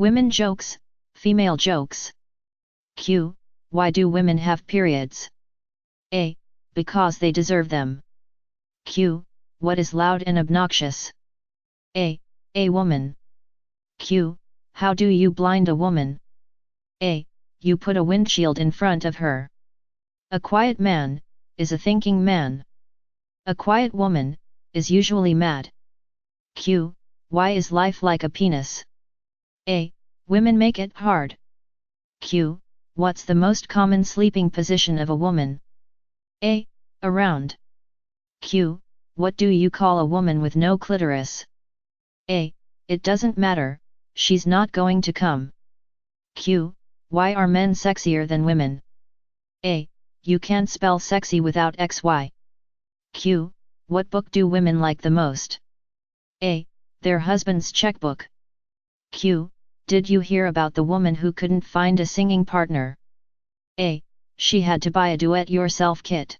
Women jokes, female jokes. Q. Why do women have periods? A. Because they deserve them. Q. What is loud and obnoxious? A. A woman. Q. How do you blind a woman? A. You put a windshield in front of her. A quiet man is a thinking man. A quiet woman is usually mad. Q. Why is life like a penis? A. Women make it hard. Q. What's the most common sleeping position of a woman? A. Around. Q. What do you call a woman with no clitoris? A. It doesn't matter, she's not going to come. Q. Why are men sexier than women? A. You can't spell sexy without XY. Q. What book do women like the most? A. Their husband's checkbook. Q. Did you hear about the woman who couldn't find a singing partner? A. She had to buy a do-it-yourself kit.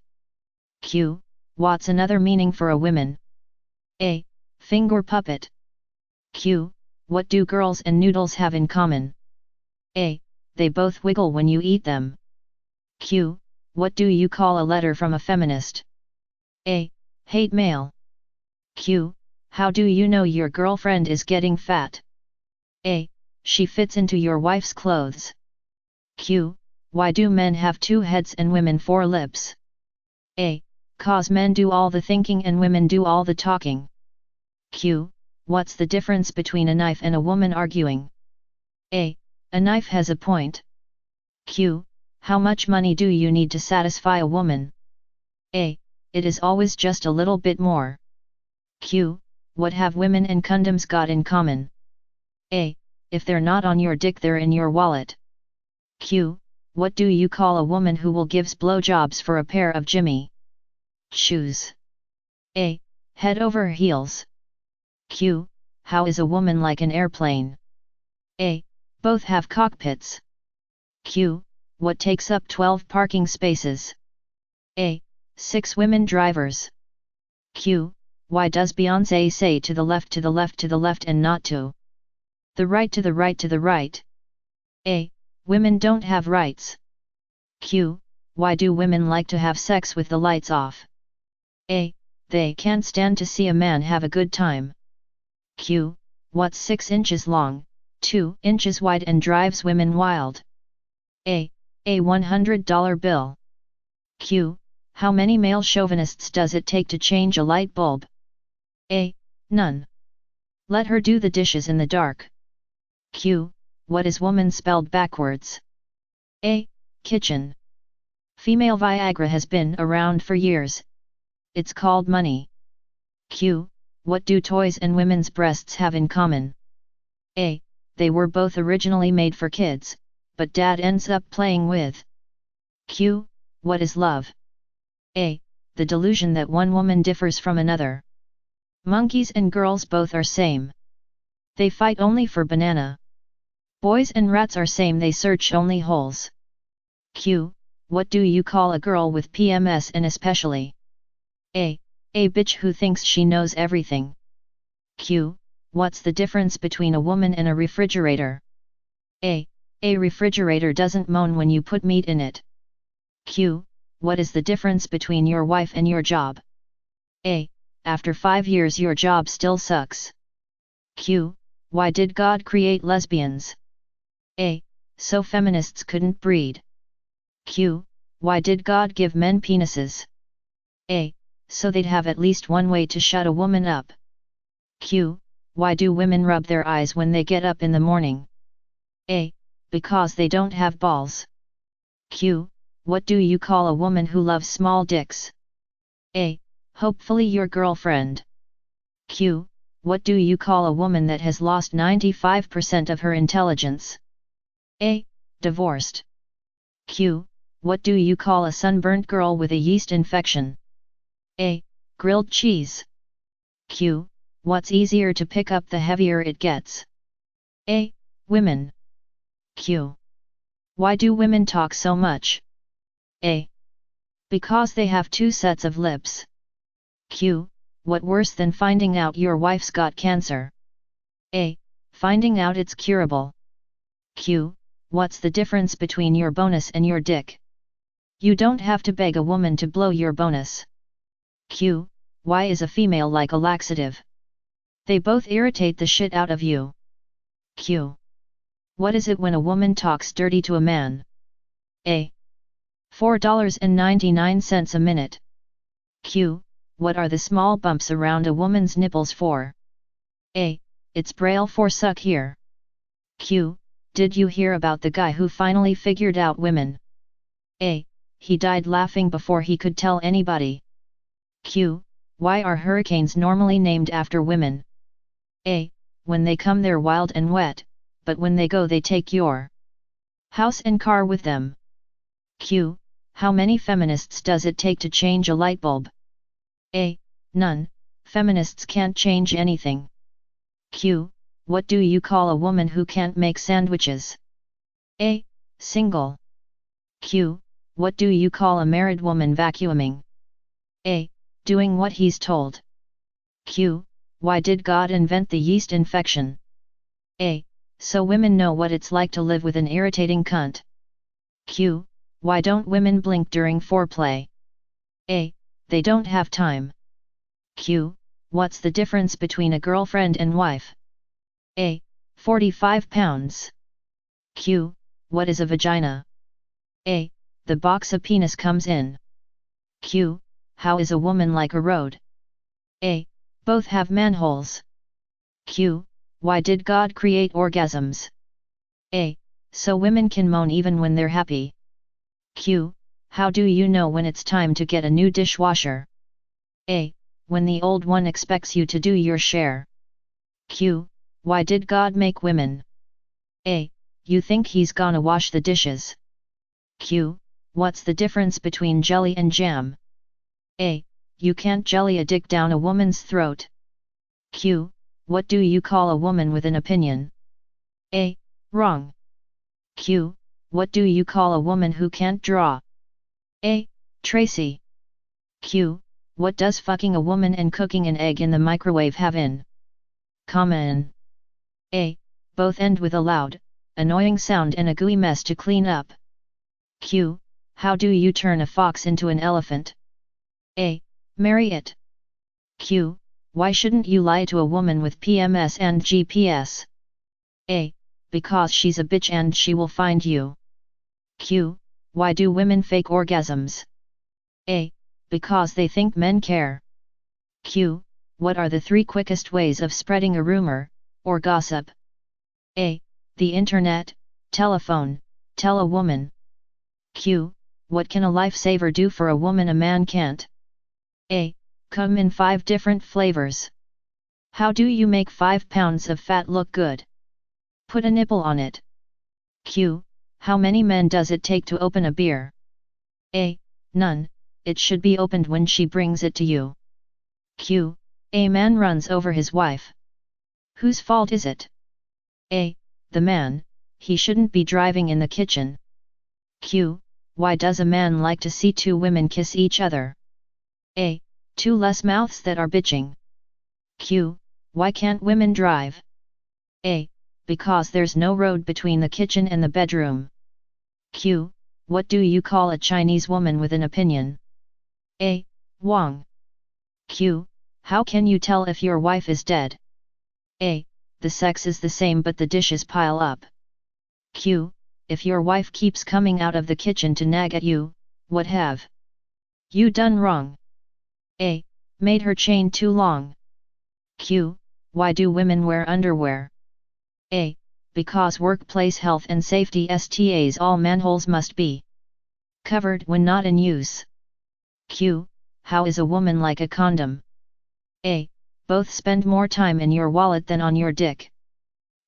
Q. What's another meaning for a woman? A. Finger puppet. Q. What do girls and noodles have in common? A. They both wiggle when you eat them. Q. What do you call a letter from a feminist? A. Hate mail. Q. How do you know your girlfriend is getting fat? A. She fits into your wife's clothes. Q. Why do men have 2 heads and women 4 lips? A. 'Cause men do all the thinking and women do all the talking. Q. What's the difference between a knife and a woman arguing? A. A knife has a point. Q. How much money do you need to satisfy a woman? A. It is always just a little bit more. Q. What have women and condoms got in common? A. If they're not on your dick, they're in your wallet. Q. What do you call a woman who will gives blowjobs for a pair of Jimmy shoes? A. Head over heels. Q. How is a woman like an airplane? A. Both have cockpits. Q. What takes up 12 parking spaces? A. 6 women drivers. Q. Why does Beyoncé say to the left, to the left, to the left and not to the right, to the right, to the right? A. Women don't have rights. Q. Why do women like to have sex with the lights off? A. They can't stand to see a man have a good time. Q. What's 6 inches long, 2 inches wide and drives women wild? A. A $100 bill. Q. How many male chauvinists does it take to change a light bulb? A. None. Let her do the dishes in the dark. Q. What is woman spelled backwards? A. Kitchen. Female Viagra has been around for years. It's called money. Q. What do toys and women's breasts have in common? A. They were both originally made for kids, but dad ends up playing with. Q. What is love? A. The delusion that one woman differs from another. Monkeys and girls both are same. They fight only for banana. Boys and rats are same, they search only holes. Q. What do you call a girl with PMS and especially? A. A bitch who thinks she knows everything. Q. What's the difference between a woman and a refrigerator? A. A refrigerator doesn't moan when you put meat in it. Q. What is the difference between your wife and your job? A. After 5 years your job still sucks. Q. Why did God create lesbians? A. So feminists couldn't breed. Q. Why did God give men penises? A. So they'd have at least one way to shut a woman up. Q. Why do women rub their eyes when they get up in the morning? A. Because they don't have balls. Q. What do you call a woman who loves small dicks? A. Hopefully your girlfriend. Q. What do you call a woman that has lost 95% of her intelligence? A. Divorced. Q. What do you call a sunburnt girl with a yeast infection? A. Grilled cheese. Q. What's easier to pick up the heavier it gets? A. Women. Q. Why do women talk so much? A. Because they have 2 sets of lips. Q. What worse than finding out your wife's got cancer? A. Finding out it's curable. Q. What's the difference between your bonus and your dick? You don't have to beg a woman to blow your bonus. Q. Why is a female like a laxative? They both irritate the shit out of you. Q. What is it when a woman talks dirty to a man? A. $4.99 a minute. Q. What are the small bumps around a woman's nipples for? A. It's braille for suck here. Q. Did you hear about the guy who finally figured out women? A. He died laughing before he could tell anybody. Q. Why are hurricanes normally named after women? A. When they come they're wild and wet, but when they go they take your house and car with them. Q. How many feminists does it take to change a light bulb? A. None, feminists can't change anything. Q. What do you call a woman who can't make sandwiches? A. Single. Q. What do you call a married woman vacuuming? A. Doing what he's told. Q. Why did God invent the yeast infection? A. So women know what it's like to live with an irritating cunt. Q. Why don't women blink during foreplay? A. They don't have time. Q. What's the difference between a girlfriend and wife? A. 45 pounds. Q. What is a vagina? A. The box a penis comes in. Q. How is a woman like a road? A. Both have manholes. Q. Why did God create orgasms? A. So women can moan even when they're happy. Q. How do you know when it's time to get a new dishwasher? A. When the old one expects you to do your share. Q. Why did God make women? A. You think he's gonna wash the dishes? Q. What's the difference between jelly and jam? A. You can't jelly a dick down a woman's throat. Q. What do you call a woman with an opinion? A. Wrong. Q. What do you call a woman who can't draw? A. Tracy. Q. What does fucking a woman and cooking an egg in the microwave have in common? A. Both end with a loud, annoying sound and a gooey mess to clean up. Q. How do you turn a fox into an elephant? A. Marry it. Q. Why shouldn't you lie to a woman with PMS and GPS? A. Because she's a bitch and she will find you. Q. Why do women fake orgasms? A. Because they think men care. Q. What are the 3 quickest ways of spreading a rumor, or gossip? A. The internet, telephone, tell a woman. Q. What can a lifesaver do for a woman a man can't? A. Come in 5 different flavors. How do you make 5 pounds of fat look good? Put a nipple on it. Q. How many men does it take to open a beer? A. None, it should be opened when she brings it to you. Q. A man runs over his wife. Whose fault is it? A. The man, he shouldn't be driving in the kitchen. Q. Why does a man like to see 2 women kiss each other? A. 2 less mouths that are bitching. Q. Why can't women drive? A. Because there's no road between the kitchen and the bedroom. Q. What do you call a Chinese woman with an opinion? A. Wang. Q. How can you tell if your wife is dead? A. The sex is the same but the dishes pile up. Q. If your wife keeps coming out of the kitchen to nag at you, what have you done wrong? A. Made her chain too long. Q. Why do women wear underwear? A. Because workplace health and safety STAs all manholes must be covered when not in use. Q. How is a woman like a condom? A. Both spend more time in your wallet than on your dick.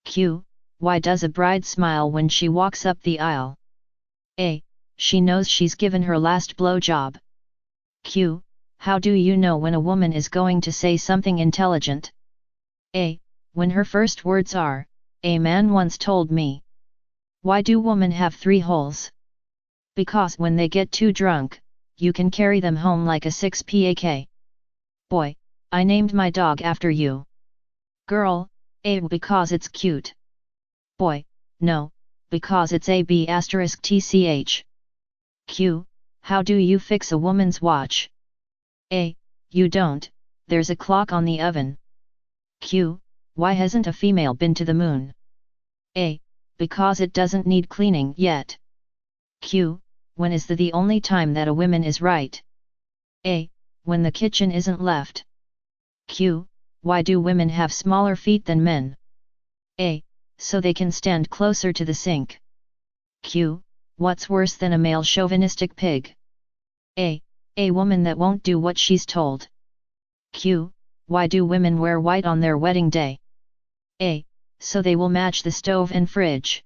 Q. Why does a bride smile when she walks up the aisle? A. She knows she's given her last blowjob. Q. How do you know when a woman is going to say something intelligent? A. When her first words are, "A man once told me." Why do women have 3 holes? Because when they get too drunk, you can carry them home like a 6-pack. Boy, I named my dog after you. Girl, A. Because it's cute. Boy, no, because it's a b asterisk tch. Q. How do you fix a woman's watch? A. You don't, there's a clock on the oven. Q. Why hasn't a female been to the moon? A. Because it doesn't need cleaning yet. Q. When is the only time that a woman is right? A. When the kitchen isn't left. Q. Why do women have smaller feet than men? A. So they can stand closer to the sink. Q. What's worse than a male chauvinistic pig? A. A woman that won't do what she's told. Q. Why do women wear white on their wedding day? A. So they will match the stove and fridge.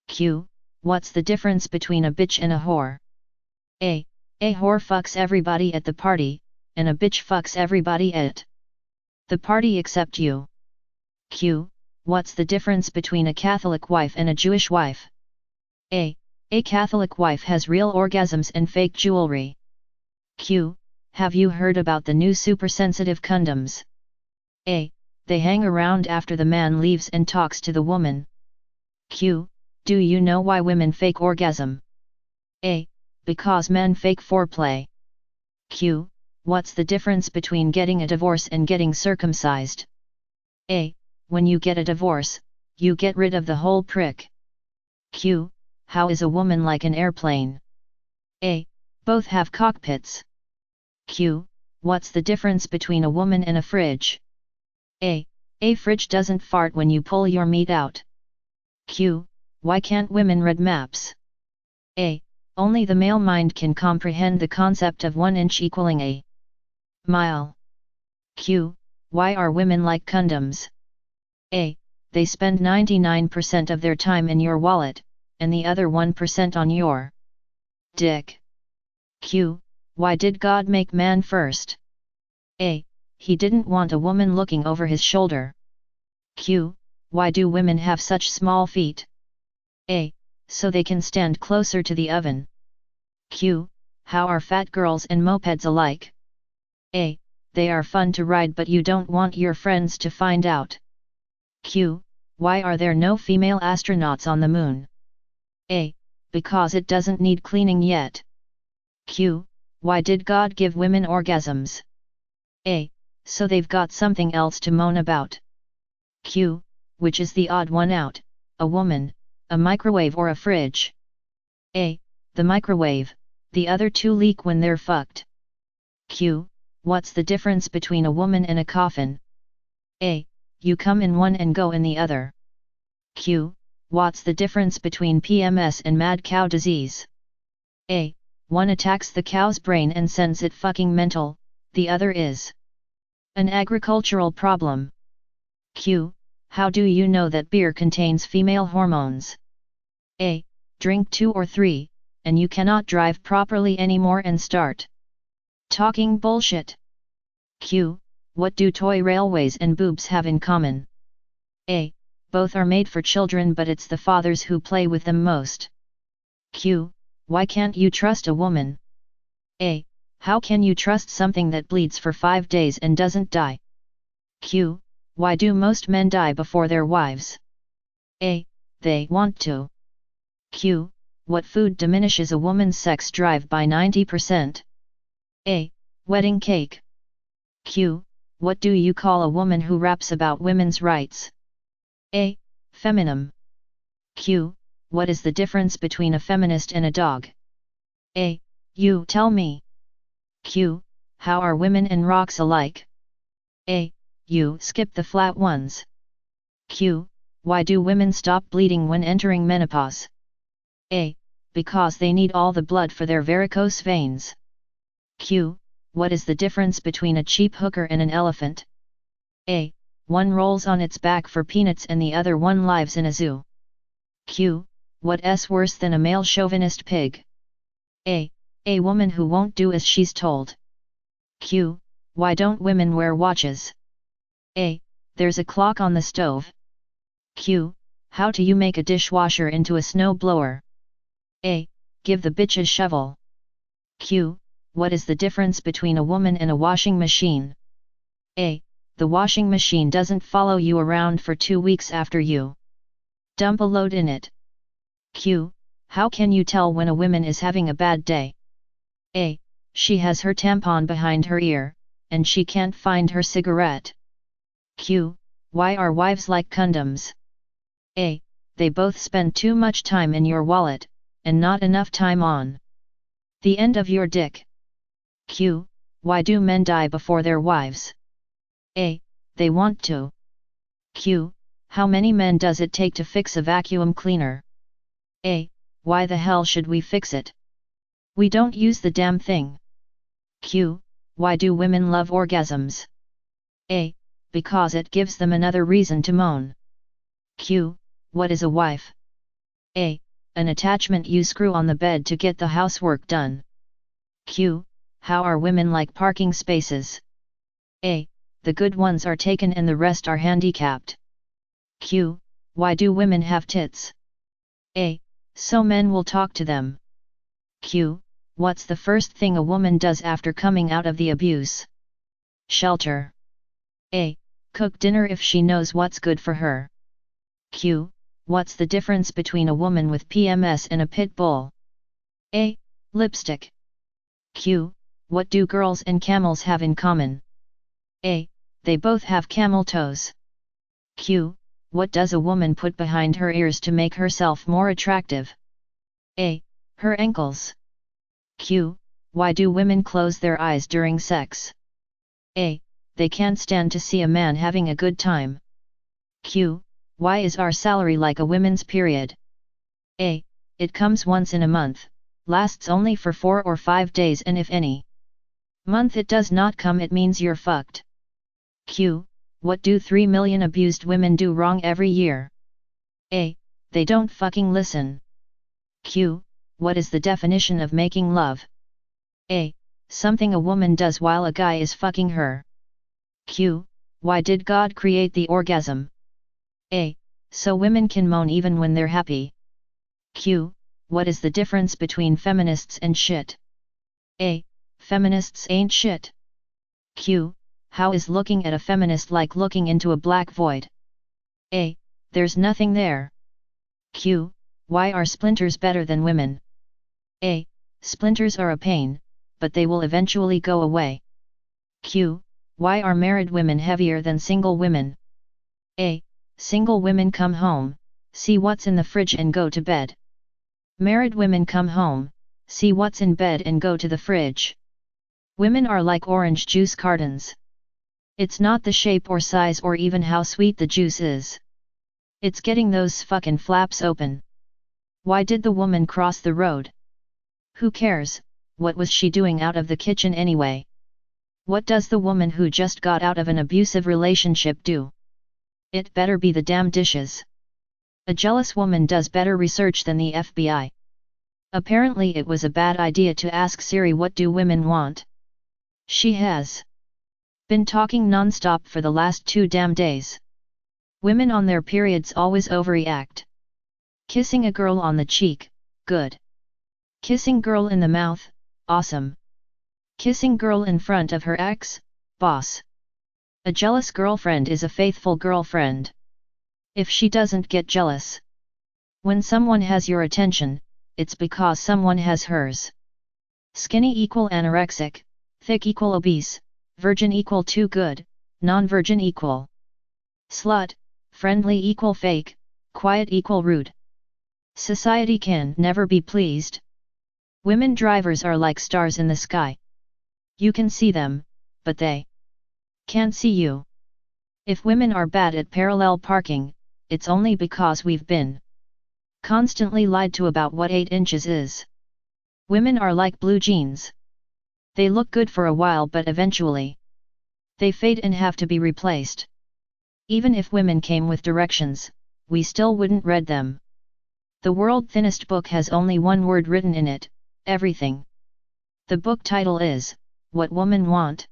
Q. What's the difference between a bitch and a whore? A. A whore fucks everybody at the party, and a bitch fucks everybody at the party except you. Q. What's the difference between a Catholic wife and a Jewish wife? A. A Catholic wife has real orgasms and fake jewelry. Q. Have you heard about the new supersensitive condoms? A. They hang around after the man leaves and talks to the woman. Q. Do you know why women fake orgasm? A. Because men fake foreplay. Q. What's the difference between getting a divorce and getting circumcised? A. When you get a divorce, you get rid of the whole prick. Q. How is a woman like an airplane? A. Both have cockpits. Q. What's the difference between a woman and a fridge? A. A fridge doesn't fart when you pull your meat out. Q. Why can't women read maps? A. Only the male mind can comprehend the concept of 1 inch equaling a mile. Q. Why are women like condoms? A. They spend 99% of their time in your wallet, and the other 1% on your dick. Q. Why did God make man first? A. He didn't want a woman looking over his shoulder. Q. Why do women have such small feet? A. So they can stand closer to the oven. Q. How are fat girls and mopeds alike? A. They are fun to ride but you don't want your friends to find out. Q. Why are there no female astronauts on the moon? A. Because it doesn't need cleaning yet. Q. Why did God give women orgasms? A. So they've got something else to moan about. Q. Which is the odd one out, a woman, a microwave or a fridge? A. The microwave, the other two leak when they're fucked. Q. What's the difference between a woman and a coffin? A. You come in one and go in the other. Q. What's the difference between PMS and mad cow disease? A. One attacks the cow's brain and sends it fucking mental, the other is an agricultural problem. Q. How do you know that beer contains female hormones? A. Drink 2 or 3, and you cannot drive properly anymore and start talking bullshit. Q. What do toy railways and boobs have in common? A. Both are made for children but it's the fathers who play with them most. Q. Why can't you trust a woman? A. How can you trust something that bleeds for 5 days and doesn't die? Q. Why do most men die before their wives? A. They want to. Q. What food diminishes a woman's sex drive by 90%? A. Wedding cake. Q. What do you call a woman who raps about women's rights? A. Feminim. Q. What is the difference between a feminist and a dog? A. You tell me. Q. How are women and rocks alike? A. You skip the flat ones. Q. Why do women stop bleeding when entering menopause? A. Because they need all the blood for their varicose veins. Q. What is the difference between a cheap hooker and an elephant? A. One rolls on its back for peanuts and the other one lives in a zoo. Q. What's worse than a male chauvinist pig? A. A woman who won't do as she's told. Q. Why don't women wear watches? A. There's a clock on the stove. Q. How do you make a dishwasher into a snow blower? A. Give the bitch a shovel. Q. What is the difference between a woman and a washing machine? A. The washing machine doesn't follow you around for 2 weeks after you dump a load in it. Q. How can you tell when a woman is having a bad day? A. She has her tampon behind her ear, and she can't find her cigarette. Q. Why are wives like condoms? A. They both spend too much time in your wallet, and not enough time on the end of your dick. Q. Why do men die before their wives? A. They want to. Q. How many men does it take to fix a vacuum cleaner? A. Why the hell should we fix it? We don't use the damn thing. Q. Why do women love orgasms? A. Because it gives them another reason to moan. Q. What is a wife? A. An attachment you screw on the bed to get the housework done. Q. How are women like parking spaces? A. The good ones are taken and the rest are handicapped. Q. Why do women have tits? A. So men will talk to them. Q. What's the first thing a woman does after coming out of the abuse? Shelter. A. Cook dinner if she knows what's good for her. Q. What's the difference between a woman with PMS and a pit bull? A. Lipstick. Q. What do girls and camels have in common? A. They both have camel toes. Q. What does a woman put behind her ears to make herself more attractive? A. Her ankles. Q. Why do women close their eyes during sex? A. They can't stand to see a man having a good time. Q. Why is our salary like a women's period? A. It comes once in a month, lasts only for 4 or 5 days, and if any month it does not come, it means you're fucked. Q. What do 3 million abused women do wrong every year? A. They don't fucking listen. Q. What is the definition of making love? A. Something a woman does while a guy is fucking her. Q. Why did God create the orgasm? A. So women can moan even when they're happy. Q. What is the difference between feminists and shit? A. Feminists ain't shit. Q. How is looking at a feminist like looking into a black void? A. There's nothing there. Q. Why are splinters better than women? A. Splinters are a pain, but they will eventually go away. Q. Why are married women heavier than single women? A. Single women come home, see what's in the fridge and go to bed. Married women come home, see what's in bed and go to the fridge. Women are like orange juice cartons. It's not the shape or size or even how sweet the juice is. It's getting those fucking flaps open. Why did the woman cross the road? Who cares? What was she doing out of the kitchen anyway? What does the woman who just got out of an abusive relationship do? It better be the damn dishes. A jealous woman does better research than the FBI. Apparently it was a bad idea to ask Siri what do women want. She has been talking non-stop for the last 2 damn days. Women on their periods always overreact. Kissing a girl on the cheek, good. Kissing girl in the mouth, awesome. Kissing girl in front of her ex, boss. A jealous girlfriend is a faithful girlfriend. If she doesn't get jealous when someone has your attention, it's because someone has hers. Skinny equal anorexic, thick equal obese, virgin equal too good, non-virgin equal slut, friendly equal fake, quiet equal rude. Society can never be pleased. Women drivers are like stars in the sky. You can see them, but they can't see you. If women are bad at parallel parking, it's only because we've been constantly lied to about what 8 inches is. Women are like blue jeans. They look good for a while, but eventually they fade and have to be replaced. Even if women came with directions, we still wouldn't read them. The world's thinnest book has only one word written in it: everything. The book title is What Women Want.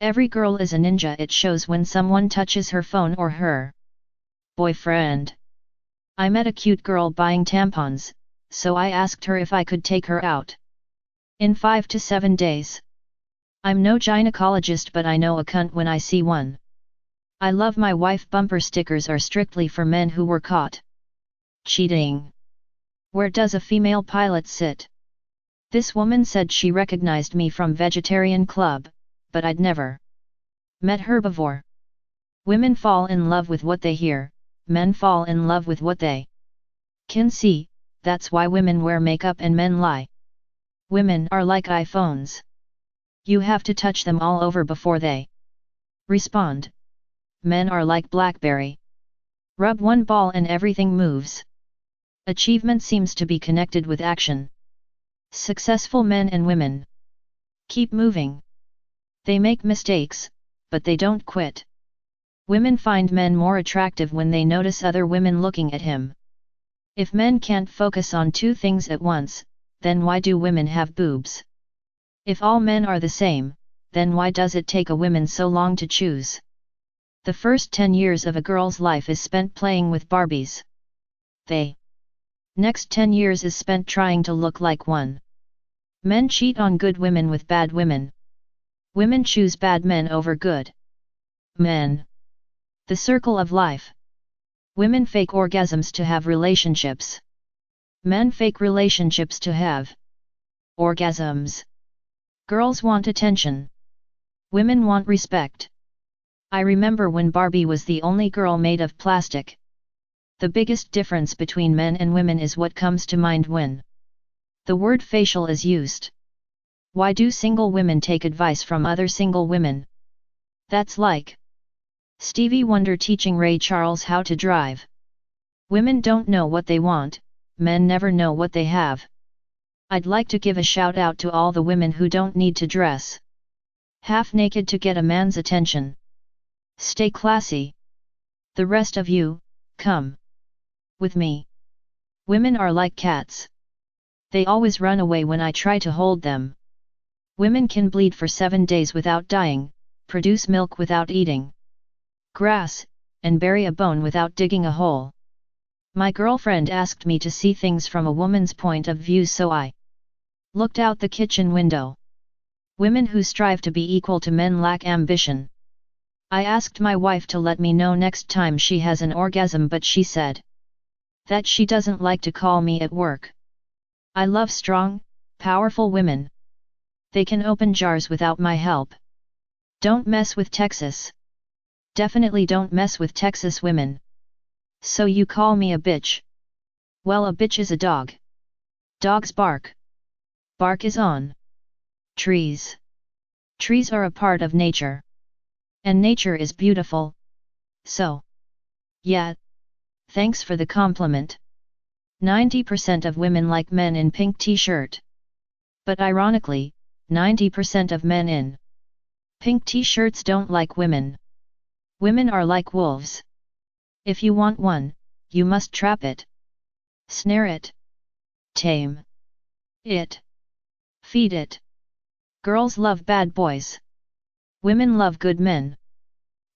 Every girl is a ninja. It shows when someone touches her phone or her boyfriend. I met a cute girl buying tampons, so I asked her if I could take her out in 5 to 7 days. I'm no gynecologist, but I know a cunt when I see one. I love my wife bumper stickers are strictly for men who were caught cheating. Where does a female pilot sit? This woman said she recognized me from Vegetarian Club, but I'd never met her before. Women fall in love with what they hear, men fall in love with what they can see, that's why women wear makeup and men lie. Women are like iPhones. You have to touch them all over before they respond. Men are like BlackBerry. Rub one ball and everything moves. Achievement seems to be connected with action. Successful men and women keep moving. They make mistakes, but they don't quit. Women find men more attractive when they notice other women looking at him. If men can't focus on two things at once, then why do women have boobs? If all men are the same, then why does it take a woman so long to choose? The first 10 years of a girl's life is spent playing with Barbies. The next 10 years is spent trying to look like one. Men cheat on good women with bad women. Women choose bad men over good men. The circle of life. Women fake orgasms to have relationships. Men fake relationships to have orgasms. Girls want attention. Women want respect. I remember when Barbie was the only girl made of plastic. The biggest difference between men and women is what comes to mind when the word facial is used. Why do single women take advice from other single women? That's like Stevie Wonder teaching Ray Charles how to drive. Women don't know what they want, men never know what they have. I'd like to give a shout out to all the women who don't need to dress half naked to get a man's attention. Stay classy. The rest of you, come with me. Women are like cats. They always run away when I try to hold them. Women can bleed for 7 days without dying, produce milk without eating grass, and bury a bone without digging a hole. My girlfriend asked me to see things from a woman's point of view, so I looked out the kitchen window. Women who strive to be equal to men lack ambition. I asked my wife to let me know next time she has an orgasm, but she said that she doesn't like to call me at work. I love strong, powerful women. They can open jars without my help. Don't mess with Texas. Definitely don't mess with Texas women. So you call me a bitch? Well, a bitch is a dog. Dogs bark. Bark is on trees. Trees are a part of nature. And nature is beautiful. So, yeah. Thanks for the compliment. 90% of women like men in pink t-shirt. But ironically, 90% of men in pink t-shirts don't like women. Women are like wolves. If you want one, you must trap it, snare it, tame it, feed it. Girls love bad boys. Women love good men.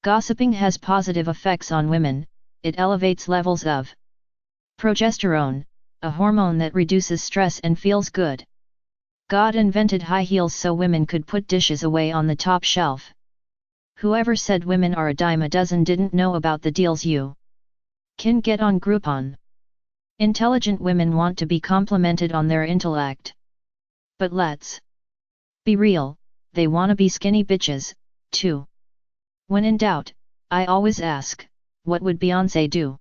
Gossiping has positive effects on women. It elevates levels of progesterone, a hormone that reduces stress and feels good. God invented high heels so women could put dishes away on the top shelf. Whoever said women are a dime a dozen didn't know about the deals you can get on Groupon. Intelligent women want to be complimented on their intellect. But let's be real, they wanna be skinny bitches, too. When in doubt, I always ask, what would Beyoncé do?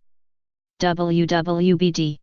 WWBD